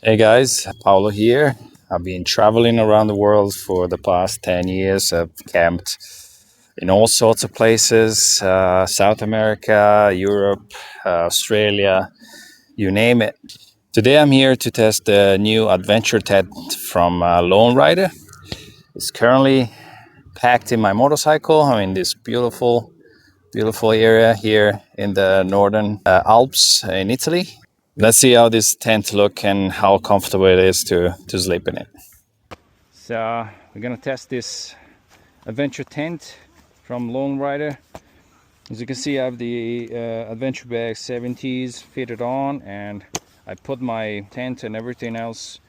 Hey guys, Paulo here. I've been traveling around the world for the past 10 years. I've camped in all sorts of places, South America, Europe, Australia, you name it. Today I'm here to test the new adventure tent from Lone Rider. It's currently packed in my motorcycle. I'm in this beautiful area here in the northern Alps in Italy. Let's see how this tent look and how comfortable it is to sleep in it. So we're gonna test this adventure tent from Lone Rider. As you can see, I have the adventure bag 70s fitted on, and I put my tent and everything else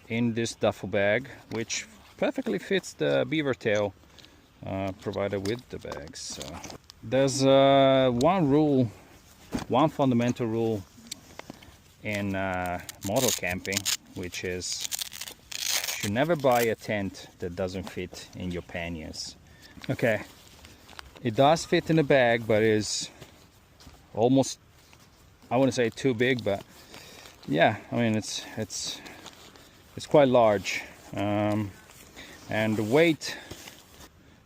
in this duffel bag, which perfectly fits the beaver tail provided with the bags. So there's one fundamental rule in motor camping, which is you should never buy a tent that doesn't fit in your panniers. Okay, it does fit in the bag, but is almost, I wouldn't say too big, but yeah, I mean it's quite large, and the weight,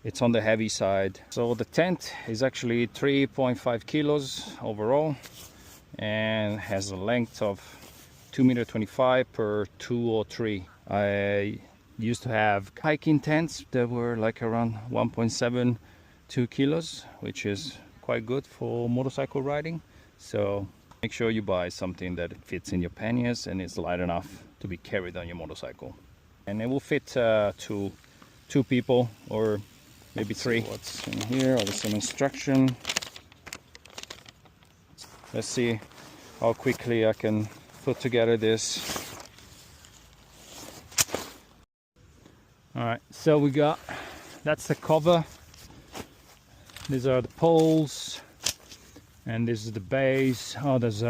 it's on the heavy side. So the tent is actually 3.5 kilos overall and has a length of 2.25 meters per 2 or 3. I used to have hiking tents that were like around 1.72 kilos, which is quite good for motorcycle riding. So make sure you buy something that fits in your panniers and is light enough to be carried on your motorcycle. And it will fit to two people or maybe three. What's in here? There's some instruction. Let's see how quickly I can put together this. All right, so that's the cover. These are the poles, and this is the base. Oh, there's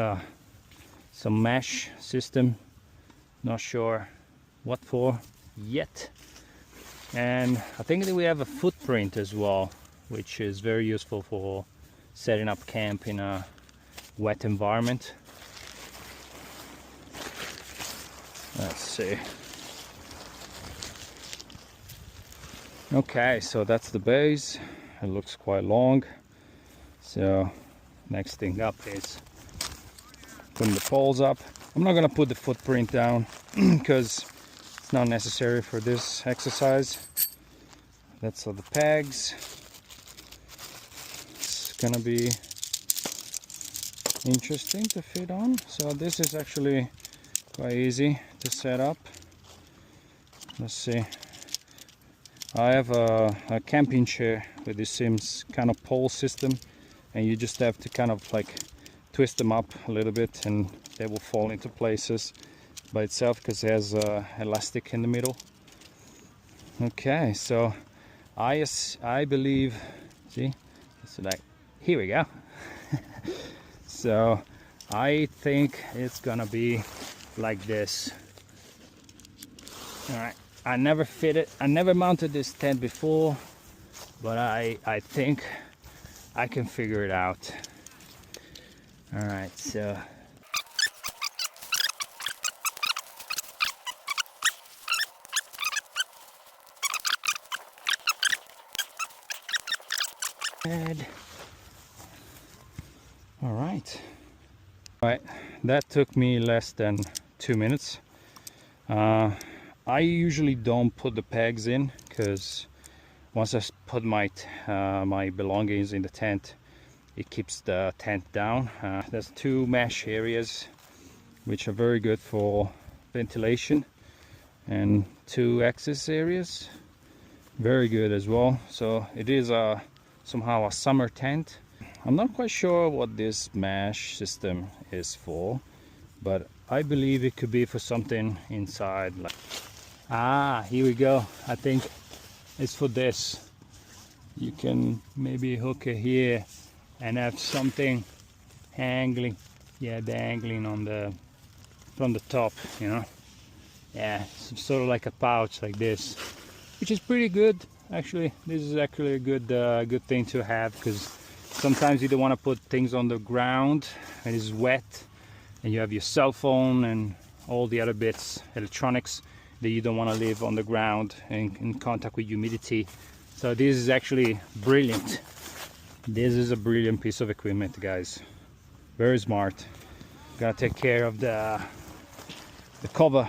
some mesh system. Not sure what for yet. And I think that we have a footprint as well, which is very useful for setting up camp in a wet environment. Let's see. Okay, so that's the base. It looks quite long. So next thing up is putting the poles up. I'm not gonna put the footprint down because it's not necessary for this exercise. That's all the pegs. It's gonna be interesting to fit on. So this is actually quite easy to set up. Let's see. I have a camping chair with this Sims kind of pole system, and you just have to kind of like twist them up a little bit and they will fall into places by itself because it has elastic in the middle. Okay, so I believe, see, so like, here we go. So I think it's gonna be like this. All right, I never mounted this tent before, but I think I can figure it out. All right, so all right, that took me less than 2 minutes. I usually don't put the pegs in because once I put my belongings in the tent, it keeps the tent down. There's two mesh areas which are very good for ventilation, and two access areas, very good as well. So it is somehow a summer tent. I'm not quite sure what this mesh system is for, but I believe it could be for something inside. Here we go. I think it's for this. You can maybe hook it here and have something dangling on from the top, you know. Yeah, sort of like a pouch like this, which is pretty good actually. This is actually a good thing to have, because sometimes you don't want to put things on the ground and it's wet and you have your cell phone and all the other bits, electronics that you don't want to leave on the ground in contact with humidity. So this is actually brilliant. This is a brilliant piece of equipment, guys. Very smart. Gotta take care of the cover.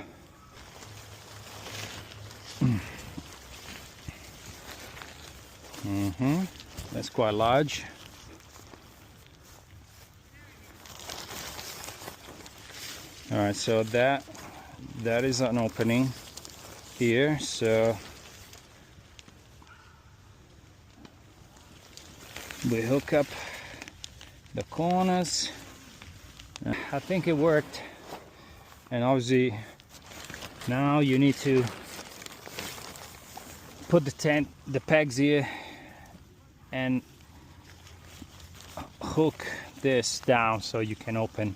That's quite large. All right, so that is an opening here. So we hook up the corners. I think it worked, and obviously now you need to put the pegs here and hook this down so you can open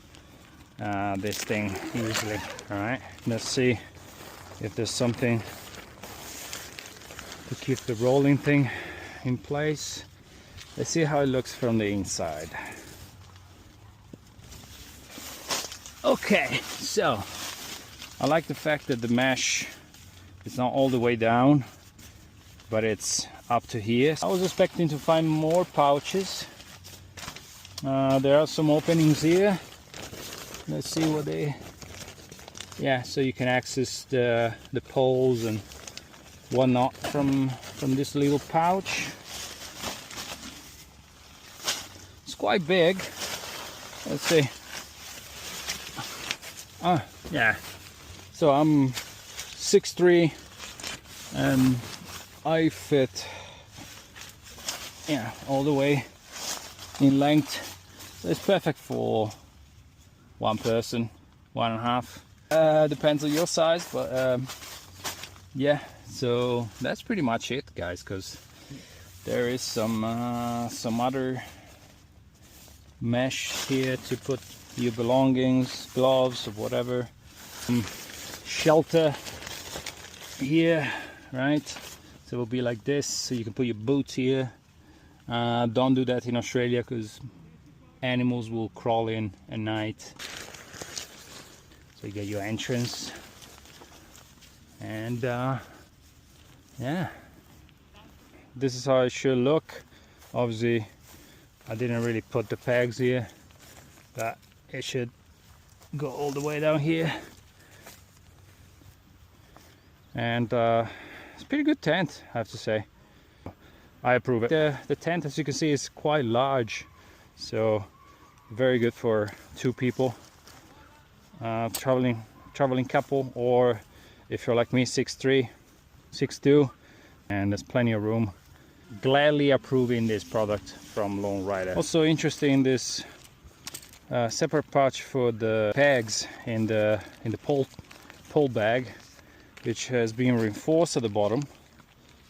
this thing easily. All right, let's see if there's something to keep the rolling thing in place. Let's see how it looks from the inside. Okay, so I like the fact that the mesh is not all the way down, but it's up to here. I was expecting to find more pouches. There are some openings here. Let's see what they... Yeah, so you can access the poles and whatnot from this little pouch. It's quite big. Let's see. Yeah. So I'm 6'3", and I fit, yeah, all the way in length. So it's perfect for one person, 1.5. Depends on your size, but yeah. So that's pretty much it, guys. Because there is some other mesh here to put your belongings, gloves or whatever. Shelter here, right? So it will be like this, so you can put your boots here. Don't do that in Australia because animals will crawl in at night. So you get your entrance, and yeah, this is how it should look. Obviously I didn't really put the pegs here, but it should go all the way down here. And it's a pretty good tent, I have to say. I approve it. The tent, as you can see, is quite large, so very good for 2 people, traveling couple, or if you're like me, 6'3", 6'2", and there's plenty of room. Gladly approving this product from Lone Rider. Also interesting, this separate pouch for the pegs in the pole bag, which has been reinforced at the bottom.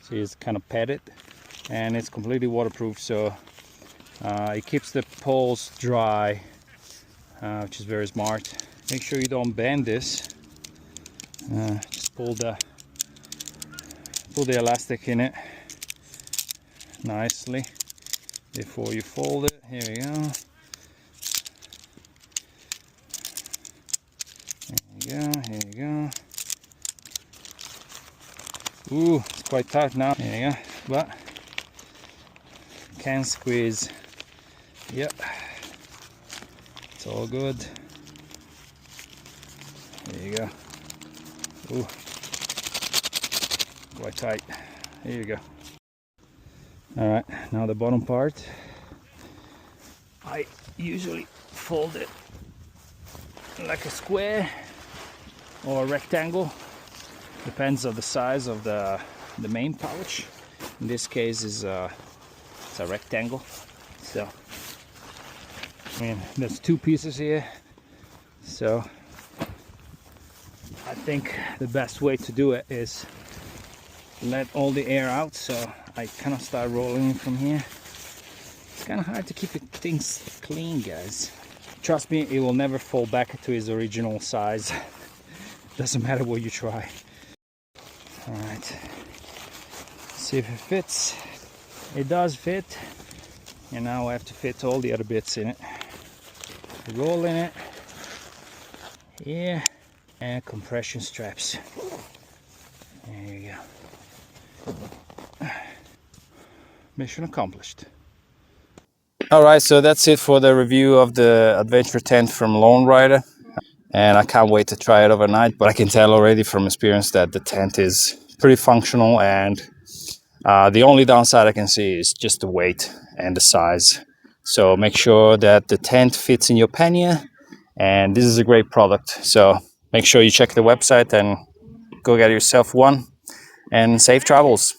So it's kind of padded, and it's completely waterproof, so it keeps the poles dry, which is very smart. Make sure you don't bend this. Just pull the elastic in it nicely before you fold it. Here we go. Here you go. Ooh, it's quite tight now. There you go. But can squeeze. Yep. It's all good. There you go. Ooh. Quite tight. Here you go. Alright, now the bottom part. I usually fold it like a square or a rectangle. Depends on the size of the main pouch. In this case it's a rectangle. So I mean, there's 2 pieces here. So I think the best way to do it is let all the air out, so I kind of start rolling from here. It's kind of hard to keep things clean, guys. Trust me, it will never fall back to its original size. Doesn't matter what you try. Alright, see if it fits. It does fit, and now I have to fit all the other bits in it. Roll in it here, and compression straps. There you go. Mission accomplished. Alright, so that's it for the review of the adventure tent from Lone Rider. And I can't wait to try it overnight, but I can tell already from experience that the tent is pretty functional, and the only downside I can see is just the weight and the size. So make sure that the tent fits in your pannier, and this is a great product. So make sure you check the website and go get yourself one, and safe travels.